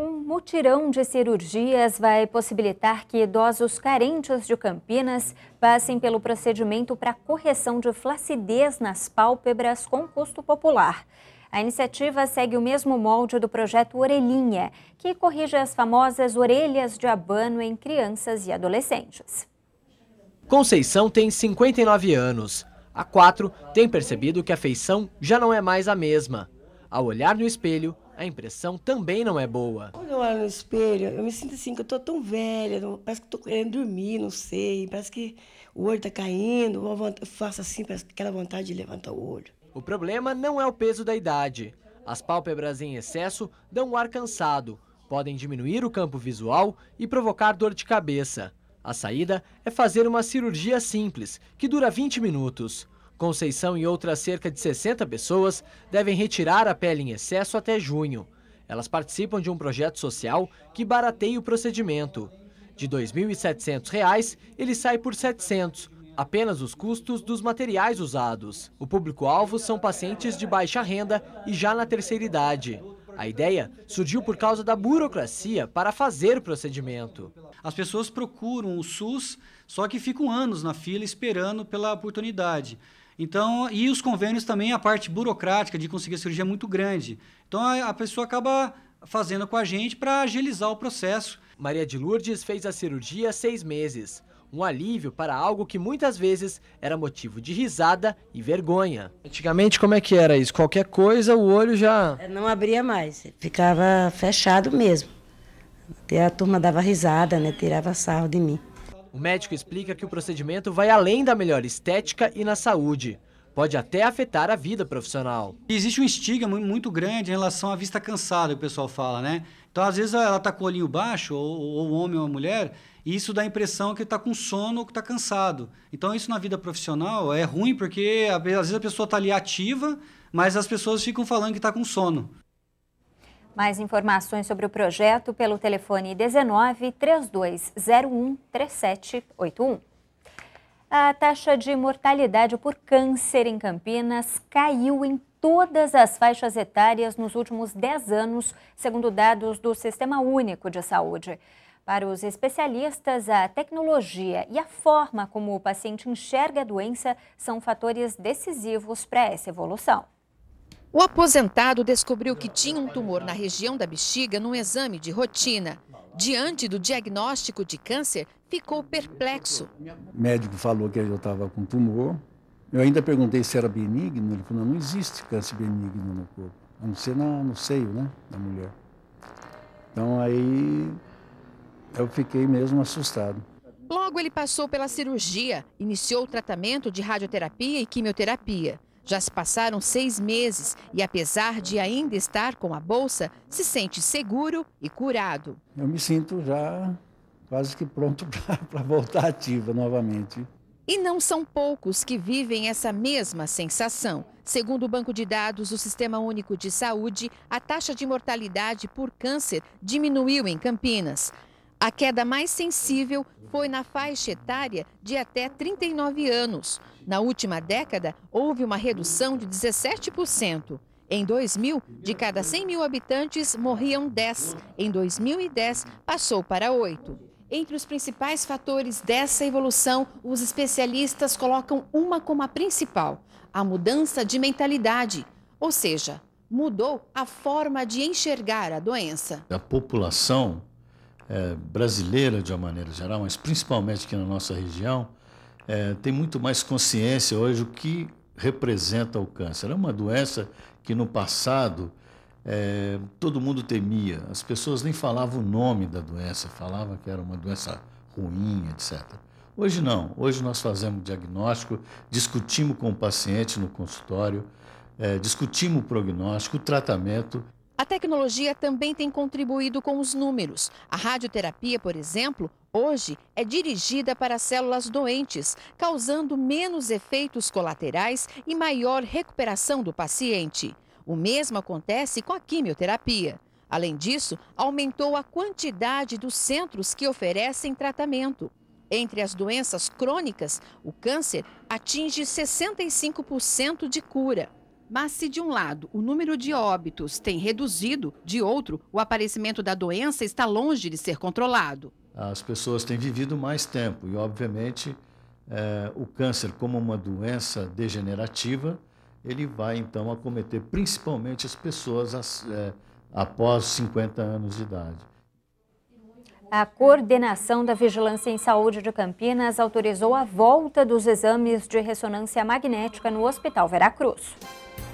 Um mutirão de cirurgias vai possibilitar que idosos carentes de Campinas passem pelo procedimento para correção de flacidez nas pálpebras com custo popular. A iniciativa segue o mesmo molde do projeto Orelhinha, que corrige as famosas orelhas de abano em crianças e adolescentes. Conceição tem 59 anos. Há 4 tem percebido que a feição já não é mais a mesma. Ao olhar no espelho, a impressão também não é boa. Quando eu olho no espelho, eu me sinto assim, que eu tô tão velha, parece que tô querendo dormir, não sei, parece que o olho tá caindo, eu faço assim, parece aquela vontade de levantar o olho. O problema não é o peso da idade. As pálpebras em excesso dão um ar cansado, podem diminuir o campo visual e provocar dor de cabeça. A saída é fazer uma cirurgia simples, que dura 20 minutos. Conceição e outras cerca de 60 pessoas devem retirar a pele em excesso até junho. Elas participam de um projeto social que barateia o procedimento. De R$ 2.700, ele sai por R$ 700, apenas os custos dos materiais usados. O público-alvo são pacientes de baixa renda e já na terceira idade. A ideia surgiu por causa da burocracia para fazer o procedimento. As pessoas procuram o SUS, só que ficam anos na fila esperando pela oportunidade. Então, e os convênios também, a parte burocrática de conseguir a cirurgia é muito grande. Então, a pessoa acaba fazendo com a gente para agilizar o processo. Maria de Lourdes fez a cirurgia há 6 meses. Um alívio para algo que muitas vezes era motivo de risada e vergonha. Antigamente, como é que era isso? Qualquer coisa, o olho já... Não abria mais, ficava fechado mesmo. Até a turma dava risada, né? Tirava sarro de mim. O médico explica que o procedimento vai além da melhor estética e na saúde. Pode até afetar a vida profissional. Existe um estigma muito grande em relação à vista cansada, que o pessoal fala, né? Então, às vezes, ela está com o olhinho baixo, ou o homem ou a mulher, e isso dá a impressão que está com sono ou que está cansado. Então, isso na vida profissional é ruim, porque às vezes a pessoa está ali ativa, mas as pessoas ficam falando que está com sono. Mais informações sobre o projeto pelo telefone 19 3201 3781. A taxa de mortalidade por câncer em Campinas caiu em todas as faixas etárias nos últimos 10 anos, segundo dados do Sistema Único de Saúde. Para os especialistas, a tecnologia e a forma como o paciente enxerga a doença são fatores decisivos para essa evolução. O aposentado descobriu que tinha um tumor na região da bexiga num exame de rotina. Diante do diagnóstico de câncer, ficou perplexo. O médico falou que eu estava com tumor. Eu ainda perguntei se era benigno. Ele falou, não existe câncer benigno no corpo, a não ser no seio, né, da mulher. Então aí eu fiquei mesmo assustado. Logo ele passou pela cirurgia, iniciou o tratamento de radioterapia e quimioterapia. Já se passaram 6 meses e, apesar de ainda estar com a bolsa, se sente seguro e curado. Eu me sinto já quase que pronto para voltar ativa novamente. E não são poucos que vivem essa mesma sensação. Segundo o Banco de Dados do Sistema Único de Saúde, a taxa de mortalidade por câncer diminuiu em Campinas. A queda mais sensível foi na faixa etária de até 39 anos. Na última década, houve uma redução de 17%. Em 2000, de cada 100 mil habitantes, morriam 10. Em 2010, passou para 8. Entre os principais fatores dessa evolução, os especialistas colocam uma como a principal: a mudança de mentalidade. Ou seja, mudou a forma de enxergar a doença. A população brasileira, de uma maneira geral, mas principalmente aqui na nossa região, tem muito mais consciência hoje do que representa o câncer. É uma doença que no passado todo mundo temia. As pessoas nem falavam o nome da doença, falavam que era uma doença ruim, etc. Hoje não. Hoje nós fazemos diagnóstico, discutimos com o paciente no consultório, discutimos o prognóstico, o tratamento. A tecnologia também tem contribuído com os números. A radioterapia, por exemplo, hoje é dirigida para células doentes, causando menos efeitos colaterais e maior recuperação do paciente. O mesmo acontece com a quimioterapia. Além disso, aumentou a quantidade dos centros que oferecem tratamento. Entre as doenças crônicas, o câncer atinge 65% de cura. Mas se de um lado o número de óbitos tem reduzido, de outro, o aparecimento da doença está longe de ser controlado. As pessoas têm vivido mais tempo e, obviamente, o câncer, como uma doença degenerativa, ele vai então acometer principalmente as pessoas após 50 anos de idade. A Coordenação da Vigilância em Saúde de Campinas autorizou a volta dos exames de ressonância magnética no Hospital Veracruz.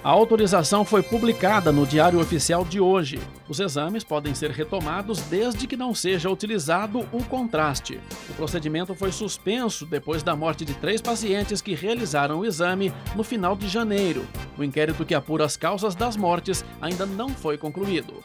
A autorização foi publicada no Diário Oficial de hoje. Os exames podem ser retomados desde que não seja utilizado o contraste. O procedimento foi suspenso depois da morte de 3 pacientes que realizaram o exame no final de janeiro. O inquérito que apura as causas das mortes ainda não foi concluído.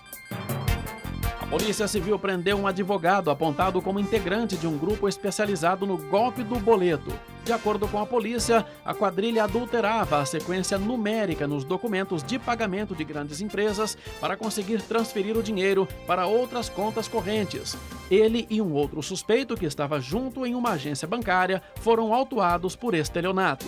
A Polícia Civil prendeu um advogado apontado como integrante de um grupo especializado no golpe do boleto. De acordo com a polícia, a quadrilha adulterava a sequência numérica nos documentos de pagamento de grandes empresas para conseguir transferir o dinheiro para outras contas correntes. Ele e um outro suspeito que estava junto em uma agência bancária foram autuados por estelionato.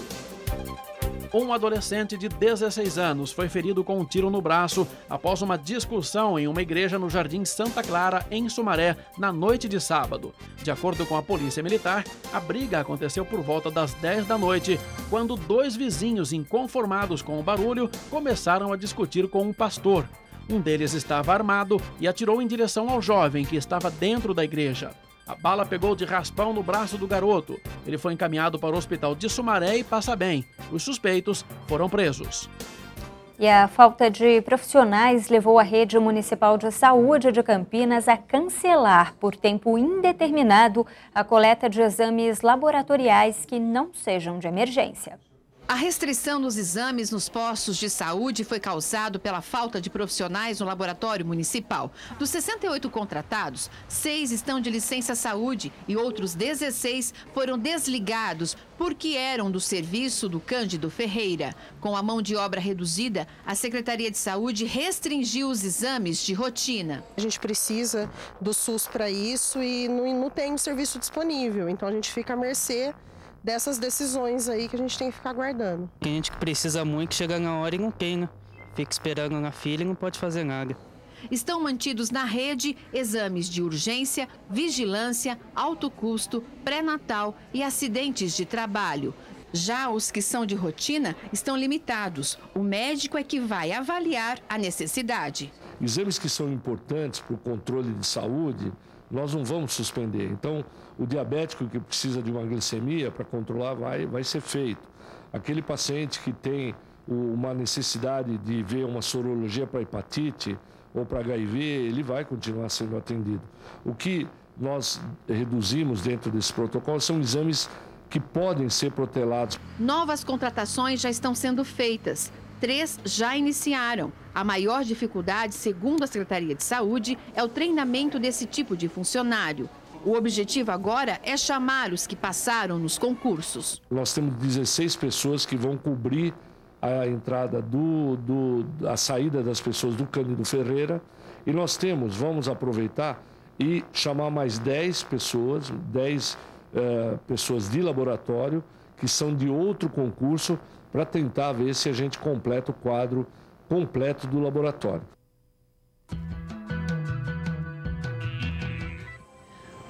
Um adolescente de 16 anos foi ferido com um tiro no braço após uma discussão em uma igreja no Jardim Santa Clara, em Sumaré, na noite de sábado. De acordo com a Polícia Militar, a briga aconteceu por volta das 10 da noite, quando 2 vizinhos inconformados com o barulho começaram a discutir com um pastor. Um deles estava armado e atirou em direção ao jovem que estava dentro da igreja. A bala pegou de raspão no braço do garoto. Ele foi encaminhado para o hospital de Sumaré e passa bem. Os suspeitos foram presos. E a falta de profissionais levou a Rede Municipal de Saúde de Campinas a cancelar por tempo indeterminado a coleta de exames laboratoriais que não sejam de emergência. A restrição dos exames nos postos de saúde foi causada pela falta de profissionais no laboratório municipal. Dos 68 contratados, 6 estão de licença saúde e outros 16 foram desligados porque eram do serviço do Cândido Ferreira. Com a mão de obra reduzida, a Secretaria de Saúde restringiu os exames de rotina. A gente precisa do SUS para isso e não tem um serviço disponível, então a gente fica à mercê dessas decisões aí que a gente tem que ficar aguardando. Tem gente que precisa muito, que chega na hora e não tem, né? Fica esperando na fila e não pode fazer nada. Estão mantidos na rede exames de urgência, vigilância, alto custo, pré-natal e acidentes de trabalho. Já os que são de rotina estão limitados. O médico é que vai avaliar a necessidade. Exames que são importantes para o controle de saúde, nós não vamos suspender. Então, o diabético que precisa de uma glicemia para controlar vai ser feito. Aquele paciente que tem uma necessidade de ver uma sorologia para hepatite ou para HIV, ele vai continuar sendo atendido. O que nós reduzimos dentro desse protocolo são exames que podem ser protelados. Novas contratações já estão sendo feitas. 3 já iniciaram. A maior dificuldade, segundo a Secretaria de Saúde, é o treinamento desse tipo de funcionário. O objetivo agora é chamar os que passaram nos concursos. Nós temos 16 pessoas que vão cobrir a entrada a saída das pessoas do Cândido Ferreira. E nós vamos aproveitar e chamar mais 10 pessoas, 10 pessoas de laboratório, que são de outro concurso, para tentar ver se a gente completa o quadro completo do laboratório.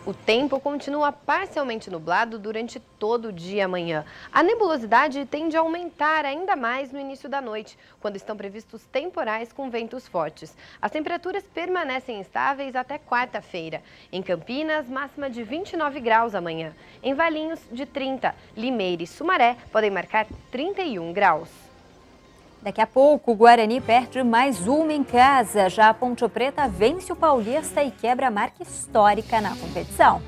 O tempo continua parcialmente nublado durante todo o dia amanhã. A nebulosidade tende a aumentar ainda mais no início da noite, quando estão previstos temporais com ventos fortes. As temperaturas permanecem estáveis até quarta-feira. Em Campinas, máxima de 29 graus amanhã. Em Valinhos, de 30. Limeira e Sumaré podem marcar 31 graus. Daqui a pouco, o Guarani perde mais uma em casa. Já a Ponte Preta vence o Paulista e quebra a marca histórica na competição.